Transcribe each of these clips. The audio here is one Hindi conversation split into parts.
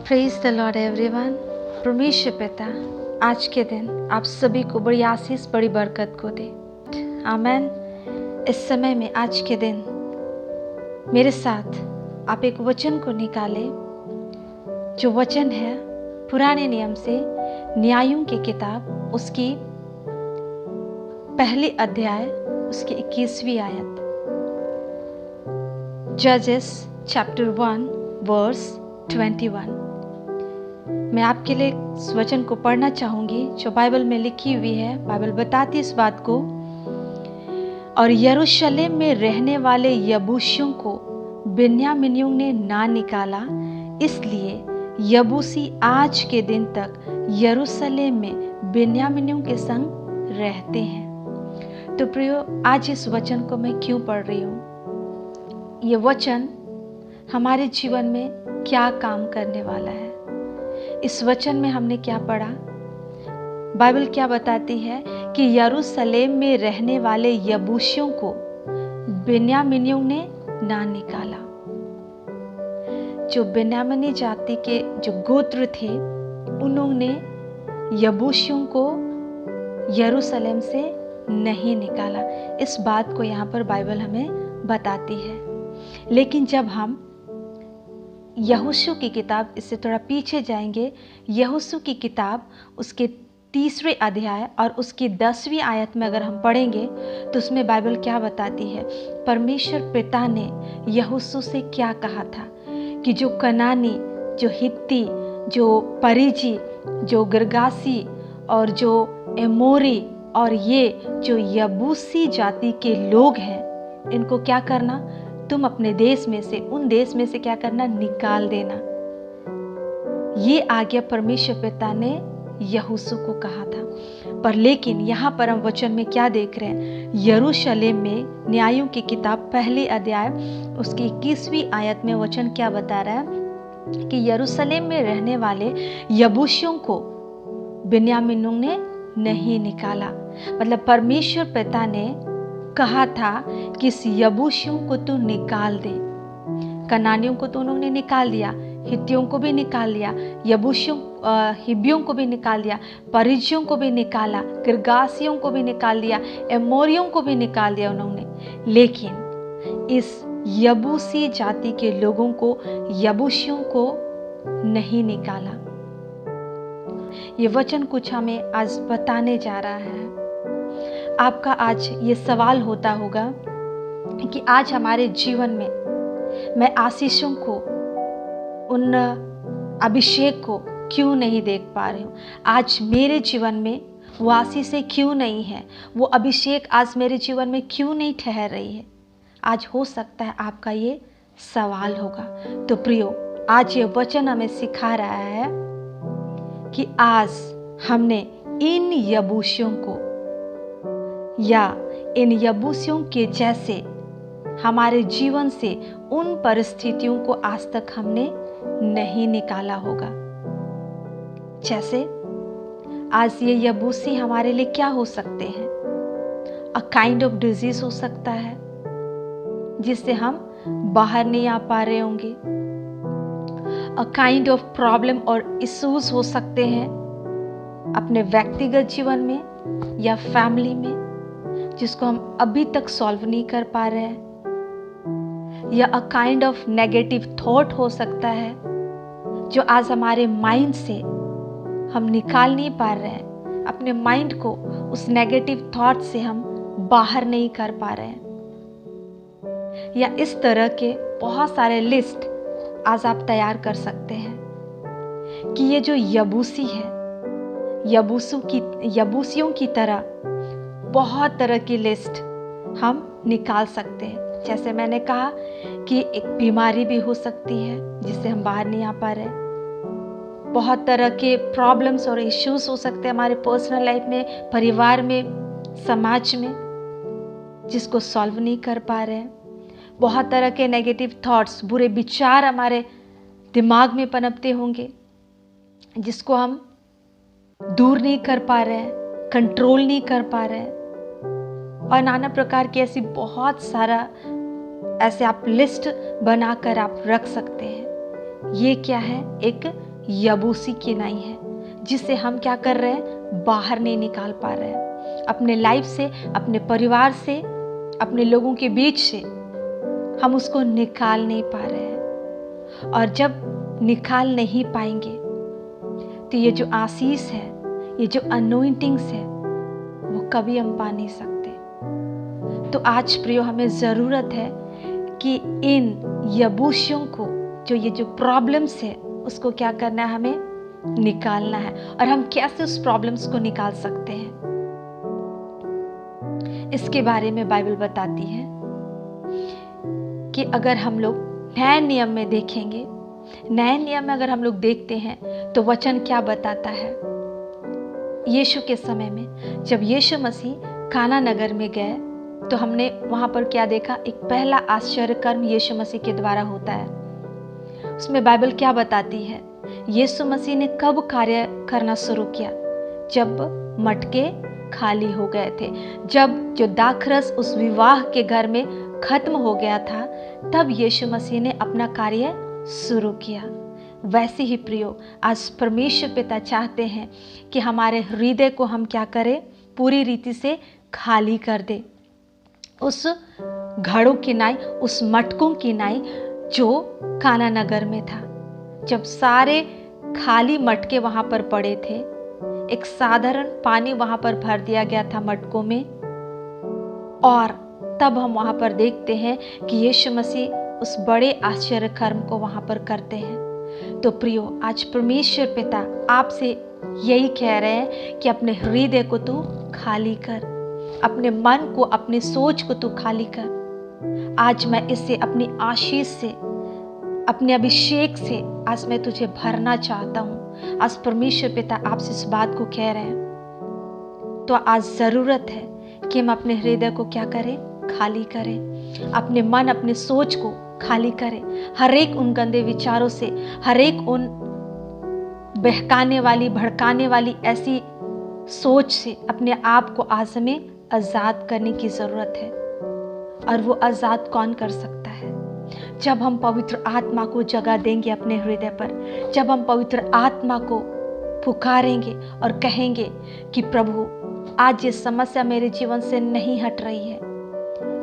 Praise the Lord everyone. परमेश्वर पिता आज के दिन आप सभी को बड़ी आशीष बड़ी बरकत को दे। आमीन। इस समय में आज के दिन मेरे साथ आप एक वचन को निकाले जो वचन है पुराने नियम से न्यायों की किताब उसकी पहली अध्याय उसकी 21वीं आयत। जजेस चैप्टर 1 वर्स 21। मैं आपके लिए इस वचन को पढ़ना चाहूंगी जो बाइबल में लिखी हुई है। बाइबल बताती इस बात को, और यरूशलेम में रहने वाले यबूसियों को बिन्यामीनियों ने ना निकाला, इसलिए यबूसी आज के दिन तक यरूशलेम में बिन्यामीनियों के संग रहते हैं। तो प्रियो, आज इस वचन को मैं क्यों पढ़ रही हूँ? ये वचन हमारे जीवन में क्या काम करने वाला है? इस वचन में हमने क्या पढ़ा? बाइबल क्या बताती है कि यरूशलेम में रहने वाले यबूसियों को बिन्यामीनियों ने ना निकाला। जो बिन्यामीनी जाति के जो गोत्र थे उन्होंने यबूसियों को यरूशलेम से नहीं निकाला। इस बात को यहाँ पर बाइबल हमें बताती है। लेकिन जब हम यहोशू की किताब, इससे थोड़ा पीछे जाएंगे, यहोशू की किताब उसके 3रे अध्याय और उसकी 10वीं आयत में अगर हम पढ़ेंगे तो उसमें बाइबल क्या बताती है? परमेश्वर पिता ने यहोशू से क्या कहा था कि जो कनानी, जो हित्ती, जो परिजी, जो गिर्गासी और जो एमोरी और ये जो यबूसी जाति के लोग हैं, इनको क्या करना? तुम अपने देश में से, उन देश में से क्या करना? निकाल देना। ये आज्ञा परमेश्वर पिता ने यहोशू को कहा था। पर लेकिन यहाँ पर हम वचन में क्या देख रहे हैं? यरूशलेम में न्यायों की किताब पहले अध्याय उसकी 21वीं आयत में वचन क्या बता रहा है कि यरूशलेम में रहने वाले यबूसियों को बिन्यामीनियों ने नहीं निकाला। मतलब परमेश्वर पिता ने कहा था कि इस यबूसियों को तू निकाल दे। कनानियों को तो उन्होंने निकाल दिया, हित्तियों को भी निकाल दिया, यबूसियों हिब्बियों को भी निकाल दिया, परिजियों को भी निकाला, गिर्गासियों को भी निकाल दिया, एमोरियों को भी निकाल दिया उन्होंने। लेकिन इस यबूसी जाति के लोगों को, यबूसियों को नहीं निकाला। ये वचन कुछ हमें आज बताने जा रहा है। आपका आज ये सवाल होता होगा कि आज हमारे जीवन में मैं आशीषों को, उन अभिषेक को क्यों नहीं देख पा रही हूँ? आज मेरे जीवन में वो आशीषें क्यों नहीं है? वो अभिषेक आज मेरे जीवन में क्यों नहीं ठहर रही है? आज हो सकता है आपका ये सवाल होगा। तो प्रियो, आज ये वचन हमें सिखा रहा है कि आज हमने इन यबूसियों को या इन यबूसियों के जैसे हमारे जीवन से उन परिस्थितियों को आज तक हमने नहीं निकाला होगा। जैसे आज ये यबूसी हमारे लिए क्या हो सकते हैं? अ काइंड ऑफ डिजीज हो सकता है जिससे हम बाहर नहीं आ पा रहे होंगे। अ काइंड ऑफ प्रॉब्लम और इश्यूज हो सकते हैं अपने व्यक्तिगत जीवन में या फैमिली में, जिसको हम अभी तक सॉल्व नहीं कर पा रहे हैं। या a kind of negative thought हो सकता है जो आज हमारे माइंड से हम निकाल नहीं पा रहे हैं। अपने माइंड को उस नेगेटिव थॉट से हम बाहर नहीं कर पा रहे हैं। या इस तरह के बहुत सारे लिस्ट आज आप तैयार कर सकते हैं कि ये जो यबूसी है, यबूसियों की तरह बहुत तरह की लिस्ट हम निकाल सकते हैं। जैसे मैंने कहा कि एक बीमारी भी हो सकती है जिससे हम बाहर नहीं आ पा रहे। बहुत तरह के प्रॉब्लम्स और इश्यूज हो सकते हैं हमारे पर्सनल लाइफ में, परिवार में, समाज में, जिसको सॉल्व नहीं कर पा रहे हैं। बहुत तरह के नेगेटिव थॉट्स, बुरे विचार हमारे दिमाग में पनपते होंगे जिसको हम दूर नहीं कर पा रहे हैं, कंट्रोल नहीं कर पा रहे हैं। और नाना प्रकार की ऐसी बहुत सारा ऐसे आप लिस्ट बनाकर आप रख सकते हैं। ये क्या है? एक यबूसी किनाई है, जिसे हम क्या कर रहे हैं, बाहर नहीं निकाल पा रहे हैं अपने लाइफ से, अपने परिवार से, अपने लोगों के बीच से। हम उसको निकाल नहीं पा रहे हैं। और जब निकाल नहीं पाएंगे तो ये जो आशीष है, ये जो अनोइंटिंग्स है, वो कभी हम पा नहीं सकते। तो आज प्रियो, हमें ज़रूरत है कि इन यबूसियों को, ये जो प्रॉब्लम्स है, उसको क्या करना है, हमें निकालना है। और हम कैसे उस प्रॉब्लम्स को निकाल सकते हैं, इसके बारे में बाइबल बताती है कि अगर हम लोग नए नियम में देखेंगे, नए नियम में अगर हम लोग देखते हैं तो वचन क्या बताता है। यीशु के समय में जब यीशु मसीह काना नगर में गए तो हमने वहाँ पर क्या देखा, एक पहला आश्चर्य कर्म यीशु मसीह के द्वारा होता है। उसमें बाइबल क्या बताती है, यीशु मसीह ने कब कार्य करना शुरू किया, जब मटके खाली हो गए थे, जब जो दाखरस उस विवाह के घर में खत्म हो गया था, तब यीशु मसीह ने अपना कार्य शुरू किया। वैसे ही प्रियो, आज परमेश्वर पिता चाहते हैं कि हमारे हृदय को हम क्या करें, पूरी रीति से खाली कर दे। उस घड़ों की नाई, उस मटकों की नाई जो काना नगर में था, जब सारे खाली मटके वहां पर पड़े थे, एक साधारण पानी वहां पर भर दिया गया था मटकों में, और तब हम वहां पर देखते हैं कि यीशु मसीह उस बड़े आश्चर्य कर्म को वहां पर करते हैं। तो प्रियो, आज परमेश्वर पिता आपसे यही कह रहे हैं कि अपने हृदय को तू खाली कर, अपने मन को, अपनी सोच को तू खाली कर। आज मैं इससे, अपनी आशीष से, अपने अभिषेक से आज मैं तुझे भरना चाहता हूँ। आज परमेश्वर पिता आपसे इस बात को कह रहे हैं। तो आज जरूरत है कि हम अपने हृदय को क्या करें, खाली करें, अपने मन, अपने सोच को खाली करें, हर एक उन गंदे विचारों से, हर एक उन बहकाने वाली, भड़काने वाली ऐसी सोच से अपने आप को आज हमें आजाद करने की जरूरत है। और वो आजाद कौन कर सकता है, जब हम पवित्र आत्मा को जगह देंगे अपने हृदय पर, जब हम पवित्र आत्मा को पुकारेंगे और कहेंगे कि प्रभु, आज ये समस्या मेरे जीवन से नहीं हट रही है,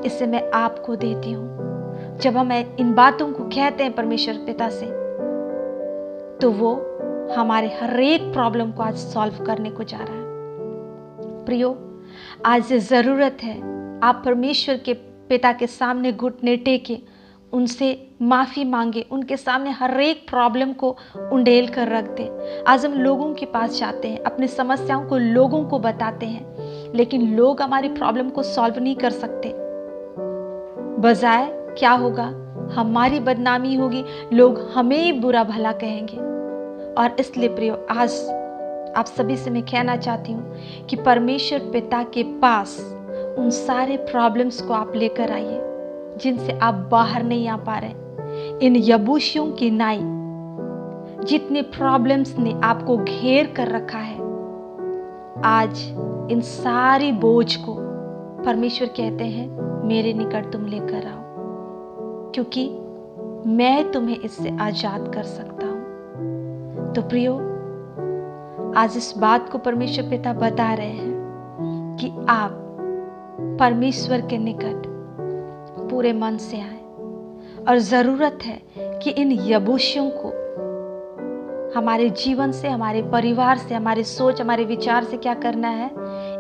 इसे मैं आपको देती हूँ। जब हम इन बातों को कहते हैं परमेश्वर पिता से, तो वो हमारे हर एक प्रॉब्लम को आज सॉल्व करने को जा रहा है। प्रियो, आज जरूरत है आप परमेश्वर के पिता के सामने घुटने टेके, उनसे माफी मांगे, उनके सामने हर एक प्रॉब्लम को उंडेल कर रख दे। आज हम लोगों के पास जाते हैं, अपनी समस्याओं को लोगों को बताते हैं, लेकिन लोग हमारी प्रॉब्लम को सॉल्व नहीं कर सकते। बजाय क्या होगा, हमारी बदनामी होगी, लोग हमें बुरा भला कहेंगे। और इसलिए प्रियो, आज आप सभी से मैं कहना चाहती हूँ कि परमेश्वर पिता के पास उन सारे प्रॉब्लम्स को आप लेकर आइए जिनसे आप बाहर नहीं आ पा रहे। इन यबूसियों की नाई, जितने प्रॉब्लम्स ने आपको घेर कर रखा है, आज इन सारी बोझ को परमेश्वर कहते हैं मेरे निकट तुम लेकर आओ, क्योंकि मैं तुम्हें इससे आजाद कर सकता हूं। तो प्रियो, आज इस बात को परमेश्वर पिता बता रहे हैं कि आप परमेश्वर के निकट पूरे मन से आए, और जरूरत है कि इन यबूसियों को हमारे जीवन से, हमारे परिवार से, हमारी सोच, हमारे विचार से क्या करना है,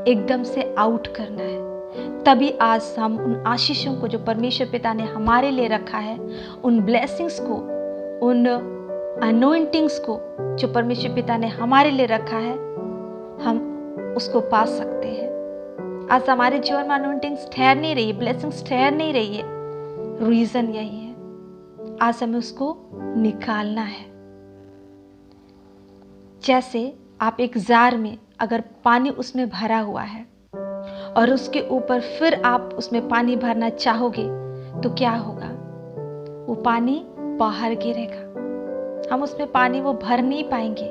एकदम से आउट करना है। तभी आज हम उन आशीषों को जो परमेश्वर पिता ने हमारे लिए रखा है, उन ब्लेसिंग्स को, उन अनोइंटिंग्स को जो परमेश्वर पिता ने हमारे लिए रखा है, हम उसको पा सकते हैं। आज हमारे जीवन में अनोइंटिंग्स ठहर नहीं रही है, ब्लेसिंग्स ठहर नहीं रही है। रीजन यही है, आज हमें उसको निकालना है। जैसे आप एक जार में अगर पानी उसमें भरा हुआ है और उसके ऊपर फिर आप उसमें पानी भरना चाहोगे तो क्या होगा, वो पानी बाहर गिरेगा, हम उसमें पानी वो भर नहीं पाएंगे।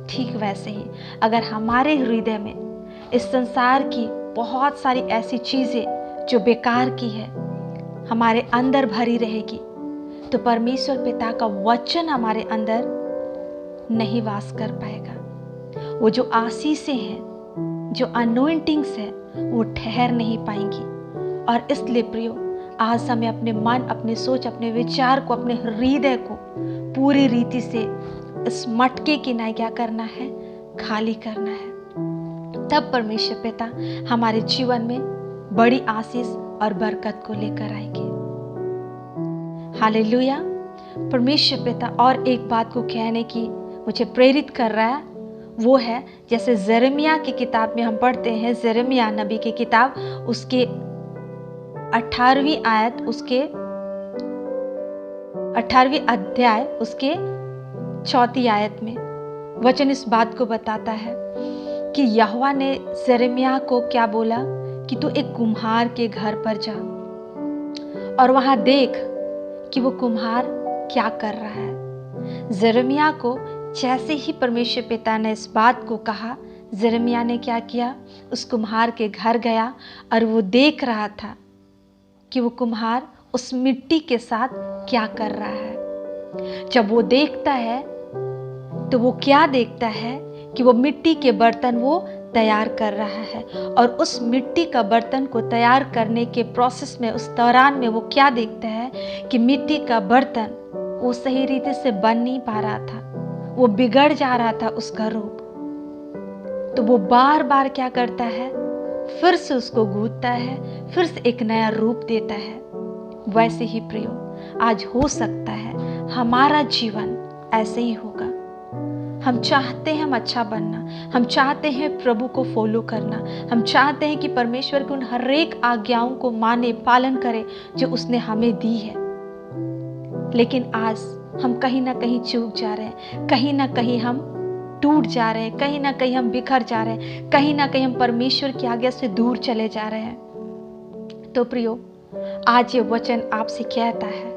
ठीक वैसे ही अगर हमारे हृदय में इस संसार की बहुत सारी ऐसी चीजें जो बेकार की है हमारे अंदर भरी रहेगी, तो परमेश्वर पिता का वचन हमारे अंदर नहीं वास कर पाएगा। वो जो आशीषें हैं, जो अनोइंटिंग्स है, वो ठहर नहीं पाएंगी। और इसलिए प्रियो, आज हमें अपने मन, अपने सोच, अपने विचार को, अपने हृदय को पूरी रीति से इस मटके की ना क्या करना है, खाली करना है। तब परमेश्वर पिता हमारे जीवन में बड़ी आशीष और बरकत को लेकर आएंगे। हालेलुया। परमेश्वर पिता और एक बात को कहने की मुझे प्रेरित कर रहा है, वो है जैसे यिर्मयाह की किताब में हम पढ़ते हैं, यिर्मयाह नबी की किताब, उसके 18वीं आयत, उसके 18वीं अध्याय, उसके 4th आयत में वचन इस बात को बताता है कि यहोवा ने यिर्मयाह को क्या बोला कि तू एक कुम्हार के घर पर जा और वहां देख कि वो कुम्हार क्या कर रहा है। यिर्मयाह को जैसे ही परमेश्वर पिता ने इस बात को कहा, यिर्मयाह ने क्या किया, उस कुम्हार के घर गया और वो देख रहा था कि वो कुम्हार उस मिट्टी के साथ क्या कर रहा है। जब वो देखता है तो वो क्या देखता है कि वो मिट्टी के बर्तन वो तैयार कर रहा है, और उस मिट्टी का बर्तन को तैयार करने के प्रोसेस में, उस दौरान में वो क्या देखता है कि मिट्टी का बर्तन वो सही रीति से बन नहीं पा रहा था, वो बिगड़ जा रहा था उसका रूप। तो वो बार बार क्या करता है, फिर से उसको गूंथता है, फिर से एक नया रूप देता है। वैसे ही प्रियो, आज हो सकता है हमारा जीवन ऐसे ही होगा। हम चाहते हैं हम अच्छा बनना, हम चाहते हैं प्रभु को फॉलो करना, हम चाहते हैं कि परमेश्वर की उन हर एक आज्ञाओं को माने, पालन करें जो उसने हमें दी है। लेकिन आज हम कहीं ना कहीं चूक जा रहे हैं, कहीं ना कहीं हम टूट जा रहे हैं, कहीं ना कहीं हम बिखर जा रहे हैं, कहीं ना कहीं हम परमेश्वर की आज्ञा से दूर चले जा रहे हैं। तो प्रियो, आज ये वचन आपसे कहता है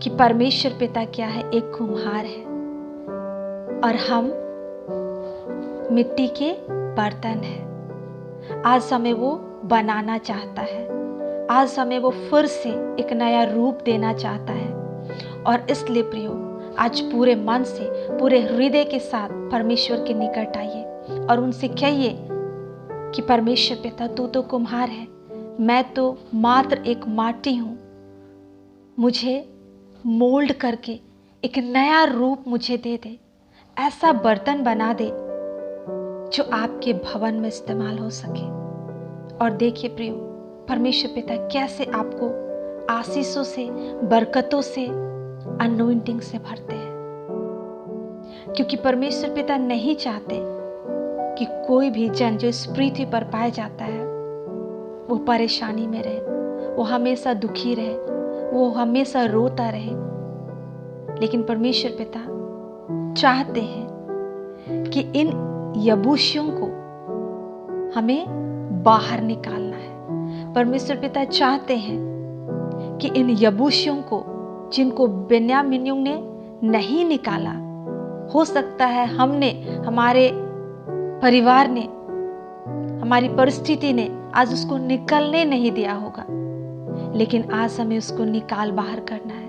कि परमेश्वर पिता क्या है, एक कुम्हार है और हम मिट्टी के बर्तन हैं। आज हमें वो बनाना चाहता है, आज हमें वो फिर से एक नया रूप देना चाहता है। और इसलिए प्रियो, आज पूरे मन से, पूरे हृदय के साथ परमेश्वर के निकट आइए और उनसे कहिए कि परमेश्वर पिता, तू तो कुम्हार है, मैं तो मात्र एक माटी हूँ, मुझे मोल्ड करके एक नया रूप मुझे दे दे, ऐसा बर्तन बना दे जो आपके भवन में इस्तेमाल हो सके। और देखिए प्रियो, परमेश्वर पिता कैसे आपको आशीषों से, बरकतों से, अनोइंटिंग से भरते हैं। क्योंकि परमेश्वर पिता नहीं चाहते कि कोई भी जन जो इस पृथ्वी पर पाया जाता है वो परेशानी में रहे, वो हमेशा दुखी रहे, वो हमेशा रोता रहे। लेकिन परमेश्वर पिता चाहते हैं कि इन यबूसियों को हमें बाहर निकालना है। परमेश्वर पिता चाहते हैं कि इन यबूसियों को, जिनको बिन्यामीनियों ने नहीं निकाला, हो सकता है हमने, हमारे परिवार ने, हमारी परिस्थिति ने आज उसको निकलने नहीं दिया होगा, लेकिन आज हमें उसको निकाल बाहर करना है।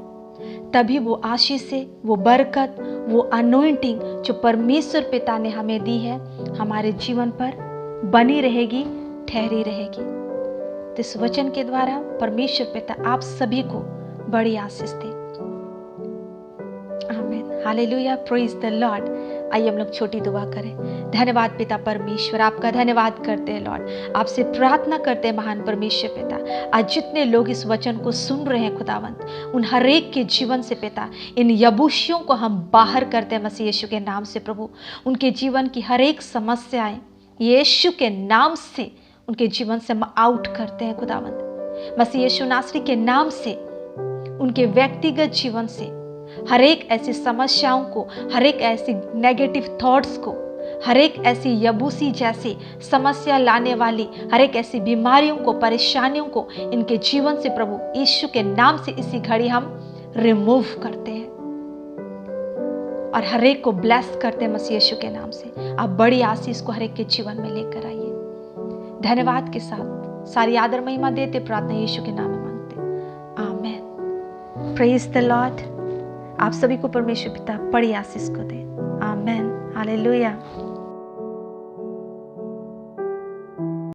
तभी वो आशीष से, वो बरकत, वो अनोइंटिंग जो परमेश्वर पिता ने हमें दी है, हमारे जीवन पर बनी रहेगी, ठहरी रहेगी। तो इस वचन के द्वारा परमेश्वर पिता आप सभी को बड़ी आशीष दे। आमीन, हालेलुया, प्रेज द लॉर्ड। आइए हम लोग छोटी दुआ करें। धन्यवाद पिता परमेश्वर, आपका धन्यवाद करते हैं लॉर्ड, आपसे प्रार्थना करते हैं महान परमेश्वर पिता, आज जितने लोग इस वचन को सुन रहे हैं खुदावंत, उन हर एक के जीवन से पिता इन यबूसियों को हम बाहर करते हैं मसीह यीशु के नाम से। प्रभु, उनके जीवन की हर एक समस्याएं यीशु के नाम से उनके जीवन से हम आउट करते हैं खुदावंत। मसीह यीशु नासरी के नाम से उनके व्यक्तिगत जीवन से हर एक ऐसी समस्याओं को, हर एक ऐसी नेगेटिव थॉट्स को, हर एक ऐसी यबूसी जैसी समस्या लाने वाली हर एक ऐसी बीमारियों को, परेशानियों को इनके जीवन से प्रभु यीशु के नाम से इसी घड़ी हम रिमूव करते हैं और हर एक को ब्लेस करते हैं मसीह यीशु के नाम से। आप बड़ी आशीष को हर एक के जीवन में लेकर आइए। धन्यवाद के साथ सारी आदर महिमा देते, प्रार्थना यीशु के नाम में मांगते, आमेन। Praise the Lord. आप सभी को परमेश्वर पिता बड़ी आशीष को दे। आमेन। हालेलुया।